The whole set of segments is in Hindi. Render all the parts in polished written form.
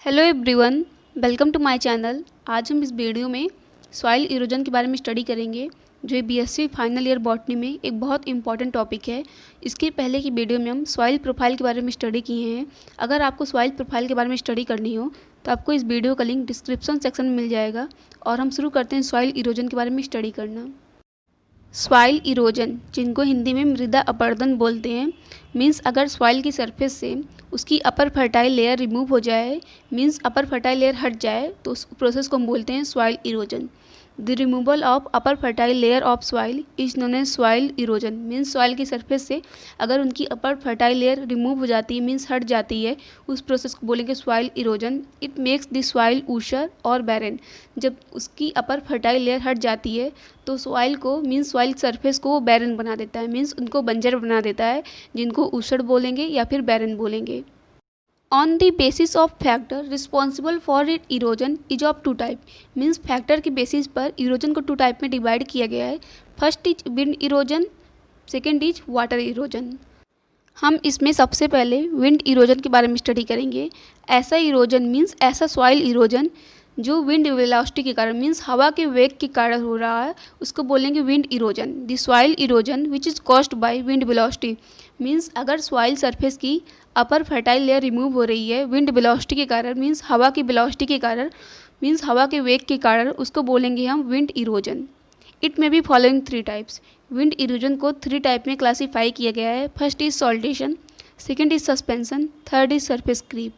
Hello everyone, welcome to my channel. आज हम इस वीडियो में सॉइल इरोजन के बारे में स्टडी करेंगे, जो बीएससी फाइनल ईयर बॉटनी में एक बहुत इंपॉर्टेंट टॉपिक है। इसके पहले की वीडियो में हम सॉइल प्रोफाइल के बारे में स्टडी किए हैं। अगर आपको सॉइल प्रोफाइल के बारे में स्टडी करनी हो तो आपको इस वीडियो का लिंक डिस्क्रिप्शन सेक्शन में मिल जाएगा। और हम शुरू करते हैं सॉइल इरोजन के बारे में स्टडी करना। सॉइल इरोजन, जिनको हिंदी में मृदा अपरदन बोलते हैं, मीन्स अगर सॉइल की सरफेस से उसकी अपर फर्टाइल लेयर रिमूव हो जाए, मीन्स अपर फर्टाइल लेयर हट जाए, तो उस प्रोसेस को हम बोलते हैं soil erosion. The removal of upper fertile layer of soil is known as soil erosion. Means soil की सरफेस से अगर उनकी अपर फर्टाइल लेयर रिमूव हो जाती है, मीन्स हट जाती है, उस प्रोसेस को बोलेंगे soil erosion. It makes the soil ऊषर और बैरन। जब उसकी अपर फर्टाइल लेयर हट जाती है तो सॉइल को, मीन्स सॉइल सरफेस को वो बैरन बना देता है, मीन्स उनको बंजर बना देता है, जिनको ऊषर बोलेंगे या फिर बैरन बोलेंगे। On the basis of factor responsible for it erosion is of two type. Means factor के बेसिस पर इरोजन को टू टाइप में डिवाइड किया गया है। First is wind erosion, second is water erosion. हम इसमें सबसे पहले विंड इरोजन के बारे में स्टडी करेंगे। ऐसा इरोजन मीन्स ऐसा सॉइल इरोजन जो विंड वेलोसिटी के कारण, मीन्स हवा के वेग के कारण हो रहा है, उसको बोलेंगे wind erosion. The soil erosion which is caused by wind velocity. Means अगर सॉइल सरफेस की अपर फर्टाइल लेयर रिमूव हो रही है विंड वेलोसिटी के कारण, मीन्स हवा की वेलोसिटी के कारण, मीन्स हवा के वेग के कारण, उसको बोलेंगे हम wind erosion. It may be following three types. Wind erosion को थ्री टाइप में क्लासीफाई किया गया है। First is saltation, second is suspension, third is surface creep.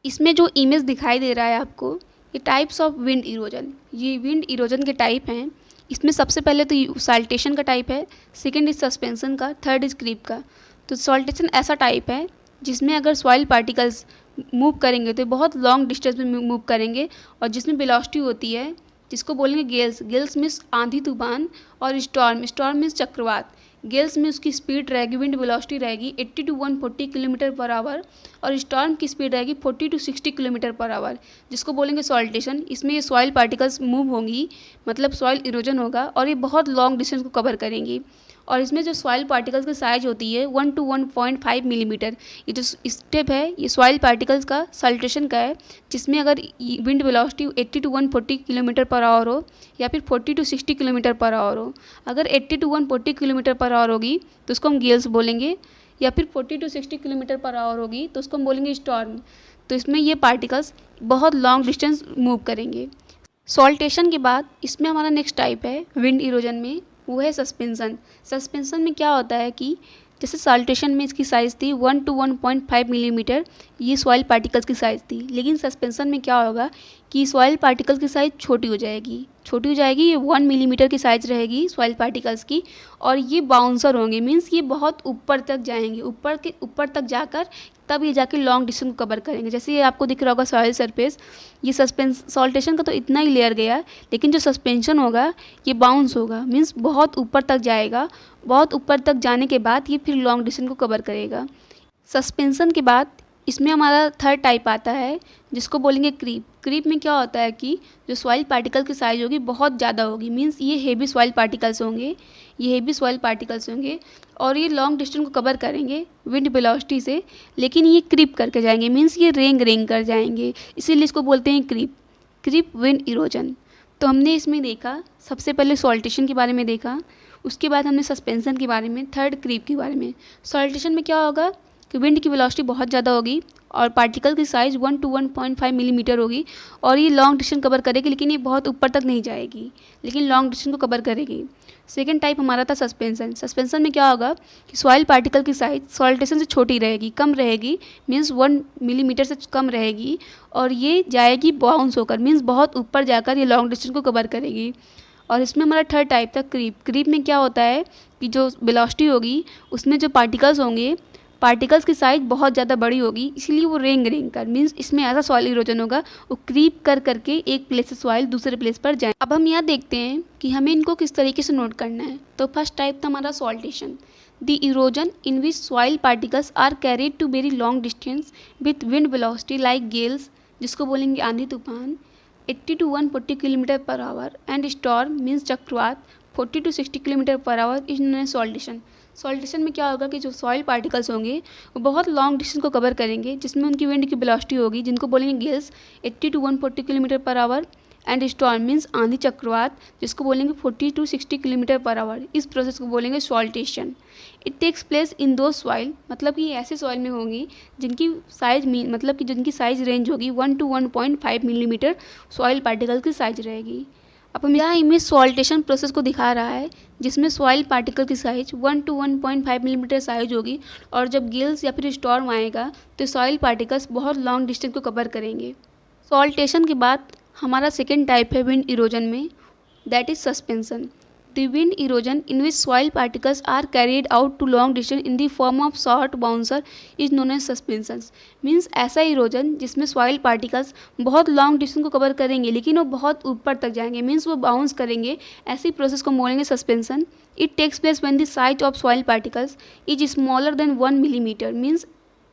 इसमें जो इमेज दिखाई दे रहा है आपको, ये टाइप्स ऑफ विंड इरोजन, ये विंड इरोजन के टाइप हैं। इसमें सबसे पहले तो सॉल्टेशन का टाइप है, सेकेंड इज सस्पेंशन का, थर्ड इज क्रीप का। तो सॉल्टेशन ऐसा टाइप है जिसमें अगर सॉइल पार्टिकल्स मूव करेंगे तो बहुत लॉन्ग डिस्टेंस में मूव करेंगे, और जिसमें वेलोसिटी होती है, जिसको बोलेंगे गेल्स। गेल्स मीन्स आंधी तूफान, और स्टॉर्म, स्टॉर्म मीन्स चक्रवात। गेल्स में उसकी स्पीड रहेगी, विंड वेलोसिटी रहेगी 80 to 140 किलोमीटर पर आवर, और स्टॉर्म की स्पीड रहेगी 40 to 60 किलोमीटर पर आवर, जिसको बोलेंगे सॉल्टेशन। इसमें ये सॉइल पार्टिकल्स मूव होंगी, मतलब सॉइल इरोजन होगा, और ये बहुत लॉन्ग डिस्टेंस को कवर करेंगी। और इसमें जो सॉइल पार्टिकल्स की साइज होती है 1 to 1.5 मिलीमीटर। ये जो स्टेप है ये सॉइल पार्टिकल्स का सॉल्टेशन का है, जिसमें अगर wind velocity 80 to 140 kilometre per our हो, या फिर 40 to 60 किलोमीटर पर आवर हो। अगर 80 to 140 किलोमीटर पर आवर होगी तो उसको हम गेल्स बोलेंगे, या फिर 40 to 60 किलोमीटर पर आवर होगी तो उसको हम बोलेंगे स्टॉर्म। तो इसमें ये पार्टिकल्स बहुत लॉन्ग डिस्टेंस मूव करेंगे। सॉल्टेशन के बाद इसमें हमारा नेक्स्ट टाइप है विंड इरोजन में, वो है सस्पेंशन। सस्पेंशन में क्या होता है कि जैसे सॉल्टेशन में इसकी साइज़ थी 1 to 1.5 मिलीमीटर, ये सॉइल पार्टिकल्स की साइज़ थी। लेकिन सस्पेंशन में क्या होगा कि सॉइल पार्टिकल्स की साइज़ छोटी हो जाएगी, ये 1 मिलीमीटर की साइज़ रहेगी सॉइल पार्टिकल्स की, और ये बाउंसर होंगे, मीन्स ये बहुत ऊपर तक जाएंगे, ऊपर तक जाकर तब ये जाके लॉन्ग डिस्टेंस को कवर करेंगे। जैसे ये आपको दिख रहा होगा सॉइल सरफेस, ये सॉल्टेशन का तो इतना ही लेयर गया, लेकिन जो सस्पेंशन होगा ये बाउंस होगा, मीन्स बहुत ऊपर तक जाएगा। बहुत ऊपर तक जाने के बाद ये फिर लॉन्ग डिस्टेंस को कवर करेगा। सस्पेंशन के बाद इसमें हमारा थर्ड टाइप आता है, जिसको बोलेंगे क्रीप। क्रीप में क्या होता है कि जो सॉइल पार्टिकल की साइज़ होगी बहुत ज़्यादा होगी, मीन्स ये हेवी सॉइल पार्टिकल्स होंगे, और ये लॉन्ग डिस्टेंस को कवर करेंगे विंड वेलोसिटी से, लेकिन ये क्रीप करके जाएंगे, मीन्स ये रेंग कर जाएंगे, इसीलिए इसको बोलते हैं क्रीप विंड इरोजन। तो हमने इसमें देखा, सबसे पहले सॉल्टेशन के बारे में देखा, उसके बाद हमने सस्पेंशन के बारे में, थर्ड क्रीप के बारे में। सॉल्टेशन में क्या होगा कि विंड की वेलोसिटी बहुत ज़्यादा होगी, और पार्टिकल की साइज़ 1 to 1.5 मिलीमीटर होगी, और ये लॉन्ग डिस्टेंस कवर करेगी, लेकिन ये बहुत ऊपर तक नहीं जाएगी, लेकिन लॉन्ग डिस्टेंस को कवर करेगी। सेकेंड टाइप हमारा था सस्पेंशन। सस्पेंशन में क्या होगा कि सॉइल पार्टिकल की साइज़ सॉल्टेशन से छोटी रहेगी, कम रहेगी, मीन्स 1 मिलीमीटर से कम रहेगी, और ये जाएगी बाउंस होकर, मीन्स बहुत ऊपर जाकर ये लॉन्ग डिस्टेंस को कवर करेगी। और इसमें हमारा थर्ड टाइप था क्रीप में क्या होता है कि जो वेलोसिटी होगी उसमें जो पार्टिकल्स होंगे, पार्टिकल्स की साइज़ बहुत ज़्यादा बड़ी होगी, इसीलिए वो रेंग कर, मीन्स इसमें ऐसा सॉइल इरोजन होगा, वो क्रीप करके एक प्लेस से सॉइल दूसरे प्लेस पर जाए। अब हम यहाँ देखते हैं कि हमें इनको किस तरीके से नोट करना है। तो फर्स्ट टाइप था हमारा saltation, the erosion in which soil particles are carried to very long distance with wind velocity like gales, जिसको बोलेंगे आंधी तूफान, 80 to 140 kilometre per hour, and storm means चक्रवात, 40 to 60 kilometre per hour is known as saltation. Saltation में क्या होगा कि जो सॉइल पार्टिकल्स होंगे वो बहुत लॉन्ग डिस्टेंस को कवर करेंगे, जिसमें उनकी विंड की वेलोसिटी होगी, जिनको बोलेंगे gales, 80 to 140 kilometre per hour. And storm means आंधी चक्रवात, जिसको बोलेंगे 40 to 60 किलोमीटर पर आवर। इस प्रोसेस को बोलेंगे saltation. It takes place in दो सॉइल, मतलब कि ऐसे सॉइल में होंगी जिनकी साइज मतलब कि जिनकी साइज रेंज होगी 1 to 1.5 मिलीमीटर सॉइल पार्टिकल की साइज रहेगी। अब हम यहाँ इमेज सॉल्टेशन प्रोसेस को दिखा रहा है, जिसमें सॉइल पार्टिकल की साइज 1 to 1.5 मिलीमीटर साइज होगी, और जब गेल्स या फिर स्टॉर्म आएगा तो सॉइल पार्टिकल्स बहुत लॉन्ग डिस्टेंस को कवर करेंगे। सॉल्टेशन के बाद हमारा सेकेंड टाइप है विंड इरोजन में, that is suspension. The wind erosion in which soil particles are carried out to long distance in the form of short bouncer is known as suspension. Means ऐसा इरोजन जिसमें सॉइल पार्टिकल्स बहुत लॉन्ग डिस्टेंस को कवर करेंगे लेकिन वो बहुत ऊपर तक जाएंगे, मीन्स वो बाउंस करेंगे, ऐसी प्रोसेस को बोलेंगे suspension. It takes place when the size of soil particles is smaller than 1 millimetre. Means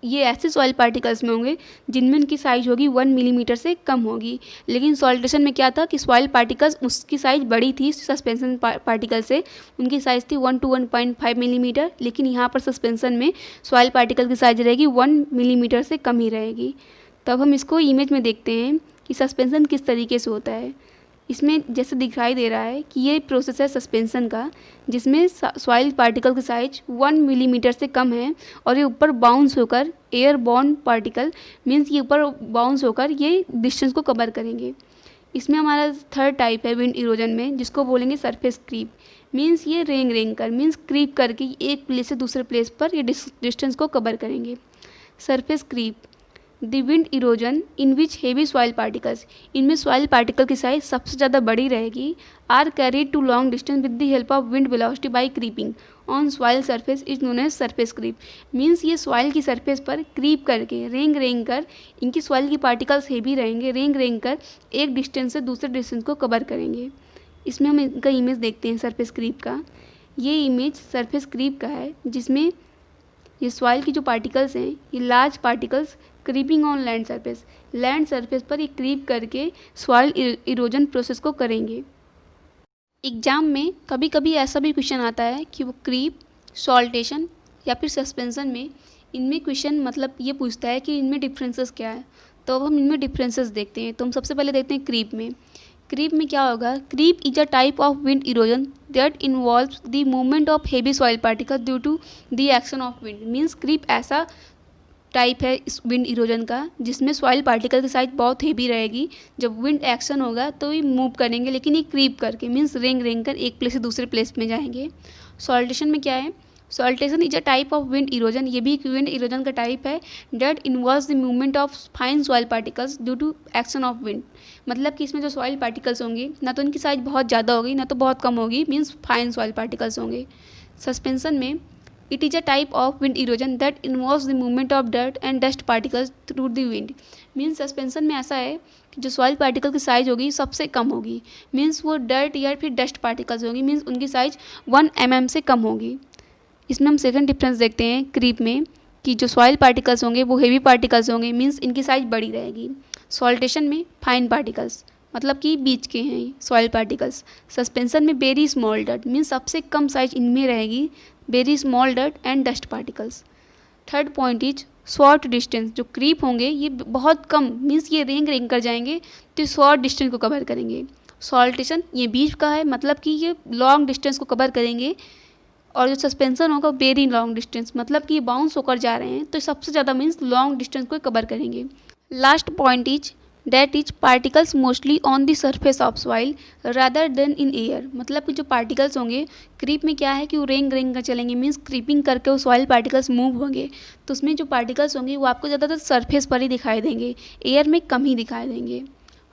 ये ऐसे सॉइल पार्टिकल्स में होंगे जिनमें उनकी साइज होगी 1 मिलीमीटर से कम होगी। लेकिन सॉल्टेशन में क्या था कि सॉइल पार्टिकल्स उसकी साइज बड़ी थी सस्पेंशन पार्टिकल से, उनकी साइज थी 1 to 1.5 मिलीमीटर, लेकिन यहाँ पर सस्पेंशन में सॉइल पार्टिकल की साइज रहेगी 1 मिलीमीटर से कम ही रहेगी। तब हम इसको इमेज में देखते हैं कि सस्पेंशन किस तरीके से होता है। इसमें जैसे दिखाई दे रहा है कि ये प्रोसेस है सस्पेंशन का, जिसमें सॉइल पार्टिकल की साइज 1 मिलीमीटर से कम है और ये ऊपर बाउंस होकर एयर बॉर्न पार्टिकल, मीन्स ये ऊपर बाउंस होकर ये डिस्टेंस को कवर करेंगे। इसमें हमारा थर्ड टाइप है विंड इरोजन में, जिसको बोलेंगे सरफेस क्रीप। मीन्स ये रेंग कर, मीन्स क्रीप करके एक प्लेस से दूसरे प्लेस पर ये डिस्टेंस को कवर करेंगे। Surface creep the wind erosion in which heavy soil particles, इनमें सॉइल पार्टिकल की साइज सबसे ज़्यादा बड़ी रहेगी, are carried to long distance with the help of wind velocity by creeping on soil surface is known as surface creep. Means ये सॉइल की सरफेस पर क्रीप करके रेंग कर, इनकी सॉइल की पार्टिकल्स हेवी रहेंगे, रेंग कर एक डिस्टेंस से दूसरे डिस्टेंस को कवर करेंगे। इसमें हम इनका इमेज देखते हैं सरफेस क्रीप का। ये इमेज सरफेस क्रीप का है, जिसमें ये सॉइल की जो पार्टिकल्स हैं ये large particles creeping on land surface पर ये क्रीप करके सॉइल इरोजन प्रोसेस को करेंगे। एग्जाम में कभी कभी ऐसा भी क्वेश्चन आता है कि वो क्रीप, सॉल्टेशन या फिर सस्पेंशन में इनमें क्वेश्चन मतलब ये पूछता है कि इनमें डिफरेंसेस क्या है। तो अब हम इनमें डिफरेंसेस देखते हैं। तो हम सबसे पहले देखते हैं क्रीप में। क्रीप में क्या होगा, creep is a type of wind erosion that involves the movement of heavy soil particle due to the action of wind. Means creep ऐसा टाइप है इस विंड इरोजन का जिसमें सॉइल पार्टिकल की साइज बहुत हेवी रहेगी, जब विंड एक्शन होगा तो ये मूव करेंगे, लेकिन ये क्रीप करके, मीन्स रेंग कर एक प्लेस से दूसरे प्लेस में जाएंगे। सॉल्टेशन में क्या है, saltation is a type of wind erosion, ये भी एक विंड इरोजन का टाइप है, that involves the movement of fine soil particles due to action of wind. मतलब कि इसमें जो सॉइल पार्टिकल्स होंगे ना तो उनकी साइज बहुत ज़्यादा होगी ना तो बहुत कम होगी, मीन्स फाइन सॉइल पार्टिकल्स होंगे। सस्पेंशन में it is a type of wind erosion that involves the movement of dirt and dust particles through the wind. Means suspension में ऐसा है कि जो सॉइल पार्टिकल की साइज होगी सबसे कम होगी, मीन्स वो डर्ट या फिर डस्ट पार्टिकल्स होगी, मीन्स उनकी साइज 1 mm से कम होगी। इसमें हम सेकंड डिफरेंस देखते हैं क्रीप में कि जो सॉइल पार्टिकल्स होंगे वो हेवी पार्टिकल्स होंगे, मीन्स इनकी साइज बड़ी रहेगी। सॉल्टेशन में फाइन पार्टिकल्स, मतलब कि बीच के हैं सॉइल पार्टिकल्स। सस्पेंशन में वेरी स्मॉल डर्ट, मीन्स सबसे कम साइज इनमें रहेगी, very small dirt and dust particles. Third point is short distance, जो क्रीप होंगे ये बहुत कम, मीन्स ये रेंग कर जाएंगे तो शॉर्ट डिस्टेंस को कवर करेंगे। सॉल्टेशन ये बीच का है, मतलब कि ये लॉन्ग डिस्टेंस को कवर करेंगे, और जो सस्पेंशन होगा वेरी लॉन्ग डिस्टेंस, मतलब कि ये बाउंस होकर जा रहे हैं तो सबसे ज़्यादा मीन्स लॉन्ग डिस्टेंस को कवर करेंगे। Last point is that is particles mostly on the surface of soil rather than in air. मतलब कि जो पार्टिकल्स होंगे क्रीप में क्या है कि वो रेंग कर चलेंगे, मीन्स क्रीपिंग करके वो सॉइल पार्टिकल्स मूव होंगे, तो उसमें जो पार्टिकल्स होंगे वो आपको ज़्यादातर सरफेस पर ही दिखाई देंगे, एयर में कम ही दिखाई देंगे।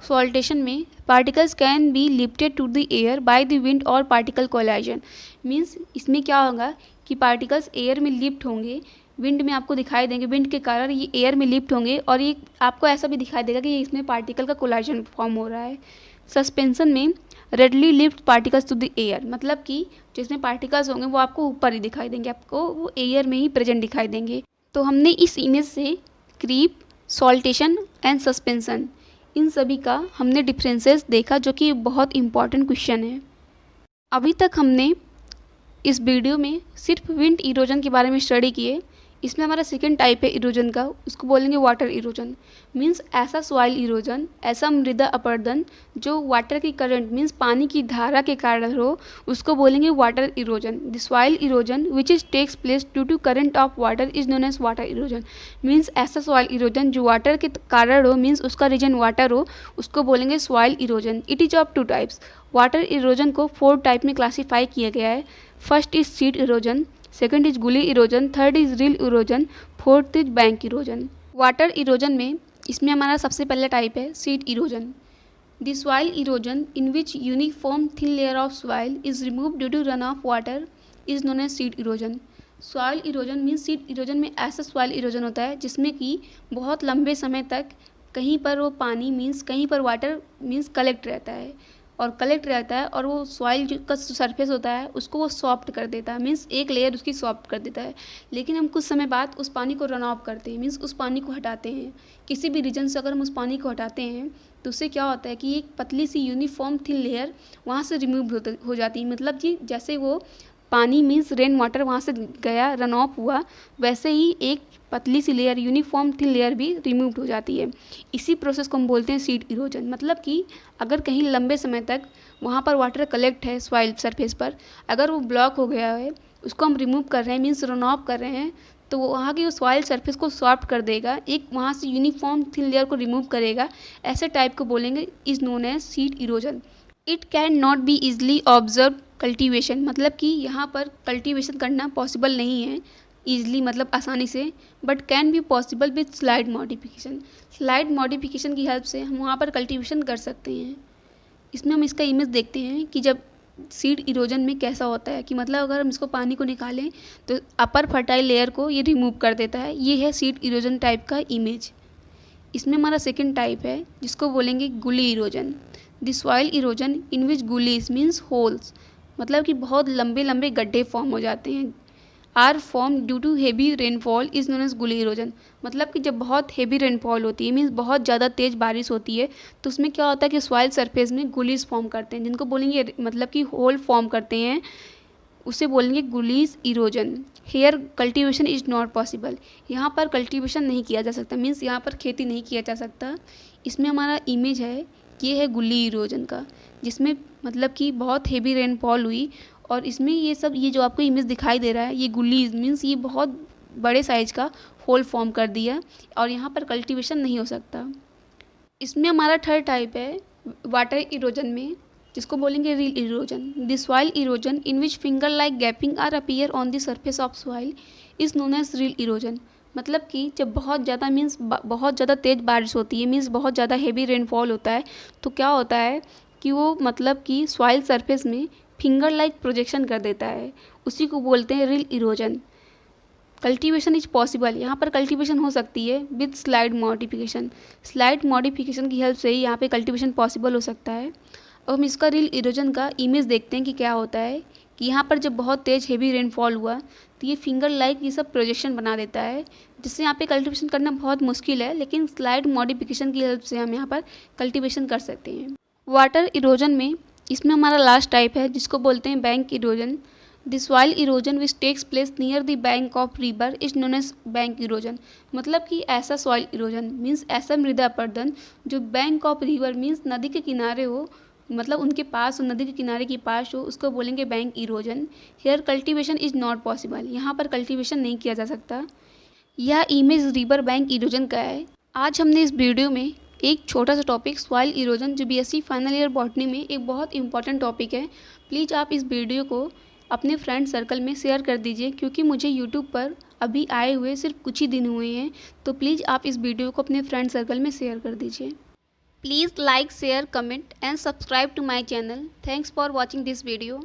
सॉल्टेशन में particles can be lifted to the air by the wind और पार्टिकल कोलाइजन। मीन्स इसमें क्या होगा कि पार्टिकल्स एयर में लिफ्ट होंगे, विंड में आपको दिखाई देंगे, विंड के कारण ये एयर में लिफ्ट होंगे, और ये आपको ऐसा भी दिखाई देगा कि इसमें पार्टिकल का कोलाइजन फॉर्म हो रहा है। सस्पेंशन में readily lift particles to the air, मतलब कि जिसमें पार्टिकल्स होंगे वो आपको ऊपर ही दिखाई देंगे, आपको वो एयर में ही प्रेजेंट दिखाई देंगे। तो हमने इस इमेज से क्रीप, सॉल्टेशन एंड सस्पेंशन इन सभी का हमने डिफरेंसेस देखा, जो कि बहुत इंपॉर्टेंट क्वेश्चन है। अभी तक हमने इस वीडियो में सिर्फ विंड इरोजन के बारे में स्टडी किए। इसमें हमारा सेकेंड टाइप है इरोजन का, उसको बोलेंगे वाटर इरोजन। मीन्स ऐसा सॉइल इरोजन, ऐसा मृदा अपरदन जो वाटर की करंट मीन्स पानी की धारा के कारण हो, उसको बोलेंगे water erosion. The soil erosion which is takes place due to current of water is known as water erosion. Means ऐसा सॉइल इरोजन जो वाटर के कारण हो, मीन्स उसका रीजन वाटर हो, उसको बोलेंगे soil erosion. It is of two types. Water erosion को 4 टाइप में क्लासीफाई किया गया है। First is sheet erosion, second is gully erosion, third is rill erosion, fourth is bank erosion. Water erosion में इसमें हमारा सबसे पहला टाइप है sheet erosion. The soil erosion in which uniform thin layer of soil is remove due to run off water is known as sheet erosion. Soil erosion means seed erosion में ऐसा सॉइल इरोजन होता है जिसमें कि बहुत लंबे समय तक कहीं पर वो पानी मीन्स कहीं पर वाटर मीन्स कलेक्ट रहता है और वो सॉइल का सरफेस होता है उसको वो सॉफ्ट कर देता है, मीन्स एक लेयर उसकी सॉफ्ट कर देता है। लेकिन हम कुछ समय बाद उस पानी को रन ऑफ करते हैं, मीन्स उस पानी को हटाते हैं। किसी भी रीजन से अगर हम उस पानी को हटाते हैं तो उससे क्या होता है कि एक पतली सी यूनिफॉर्म थिन लेयर वहाँ से रिमूव हो जाती है। मतलब कि जैसे वो पानी मीन्स रेन वाटर वहाँ से गया, रन ऑफ हुआ, वैसे ही एक पतली सी लेयर यूनिफॉर्म थिन लेयर भी रिमूव हो जाती है। इसी प्रोसेस को हम बोलते हैं सीड इरोजन। मतलब कि अगर कहीं लंबे समय तक वहाँ पर वाटर कलेक्ट है सॉइल सरफेस पर, अगर वो ब्लॉक हो गया है, उसको हम रिमूव कर रहे हैं मीन्स रन ऑफ कर रहे हैं, तो वहाँ की सॉइल सरफेस को सॉफ्ट कर देगा, एक वहाँ से यूनिफॉर्म थिन लेयर को रिमूव करेगा। ऐसे टाइप को बोलेंगे is known as sheet erosion. It can not be easily observe cultivation. मतलब कि यहाँ पर कल्टीवेशन करना पॉसिबल नहीं है ईजली, मतलब आसानी से, but can be possible with slide modification. Slide modification की हेल्प से हम वहाँ पर कल्टीवेशन कर सकते हैं। इसमें हम इसका इमेज देखते हैं कि जब सीड इरोजन में कैसा होता है कि मतलब अगर हम इसको पानी को निकालें तो अपर फर्टाइल लेयर को ये रिमूव कर देता है। ये है सीड इरोजन टाइप का इमेज। इसमें हमारा सेकेंड टाइप है जिसको बोलेंगे gully erosion. The soil erosion in which gullies means holes, मतलब कि बहुत लंबे लंबे गड्ढे फॉर्म हो जाते हैं, are form due to heavy rainfall is known as gully erosion. मतलब कि जब बहुत हेवी रेनफॉल होती है मीन्स बहुत ज़्यादा तेज़ बारिश होती है तो उसमें क्या होता है कि सॉइल सरफेस में गुलीज फॉर्म करते हैं, जिनको बोलेंगे मतलब कि होल फॉर्म करते हैं, उसे बोलेंगे gullies erosion. Here cultivation is not possible. यहाँ पर कल्टीवेशन नहीं किया जा सकता, मीन्स यहाँ पर खेती नहीं किया जा सकता। इसमें हमारा इमेज है, ये है गुली इरोजन का, जिसमें मतलब कि बहुत हेवी रेनफॉल हुई और इसमें ये जो आपको इमेज दिखाई दे रहा है ये गुलीज मीन्स ये बहुत बड़े साइज का होल फॉर्म कर दिया और यहाँ पर कल्टीवेशन नहीं हो सकता। इसमें हमारा थर्ड टाइप है वाटर इरोजन में, जिसको बोलेंगे rill erosion. The soil erosion in which finger like gaping are appear on the surface of soil is known as rill erosion. मतलब कि जब बहुत ज़्यादा मीन्स बहुत ज़्यादा तेज़ बारिश होती है, मीन्स बहुत ज़्यादा हेवी रेनफॉल होता है, तो क्या होता है कि वो मतलब कि सॉइल सरफेस में फिंगर लाइक प्रोजेक्शन कर देता है, उसी को बोलते हैं रिल इरोजन। Cultivation is possible. यहाँ पर कल्टीवेशन हो सकती है with slide modification. Slide modification की हेल्प से ही यहाँ पे कल्टीवेशन पॉसिबल हो सकता है। अब हम इसका रिल इरोजन का इमेज देखते हैं कि क्या होता है कि यहाँ पर जब बहुत तेज़ हेवी रेनफॉल हुआ तो ये फिंगर लाइक ये सब प्रोजेक्शन बना देता है, जिससे यहाँ पे कल्टीवेशन करना बहुत मुश्किल है, लेकिन स्लाइड मॉडिफिकेशन की हेल्प से हम यहाँ पर कल्टीवेशन कर सकते हैं। वाटर इरोजन में इसमें हमारा लास्ट टाइप है जिसको बोलते हैं bank erosion. The soil erosion which takes place near the bank of river is known as bank erosion. मतलब कि ऐसा सॉइल इरोजन मीन्स ऐसा मृदा अपरदन जो बैंक ऑफ रिवर मीन्स नदी के किनारे हो, मतलब उनके पास हो, नदी के किनारे के पास हो, उसको बोलेंगे bank erosion. Here cultivation is not possible. यहाँ पर कल्टीवेशन नहीं किया जा सकता। यह इमेज रिवर बैंक इरोजन का है। आज हमने इस वीडियो में एक छोटा सा टॉपिक सॉइल इरोजन जो बीएससी फाइनल ईयर बॉटनी में एक बहुत इंपॉर्टेंट टॉपिक है। प्लीज़ आप इस वीडियो को अपने फ्रेंड सर्कल में शेयर कर दीजिए, क्योंकि मुझे यूट्यूब पर अभी आए हुए सिर्फ कुछ ही दिन हुए हैं, तो प्लीज़ आप इस वीडियो को अपने फ्रेंड सर्कल में शेयर कर दीजिए। Please like, share, comment and subscribe to my channel. Thanks for watching this video.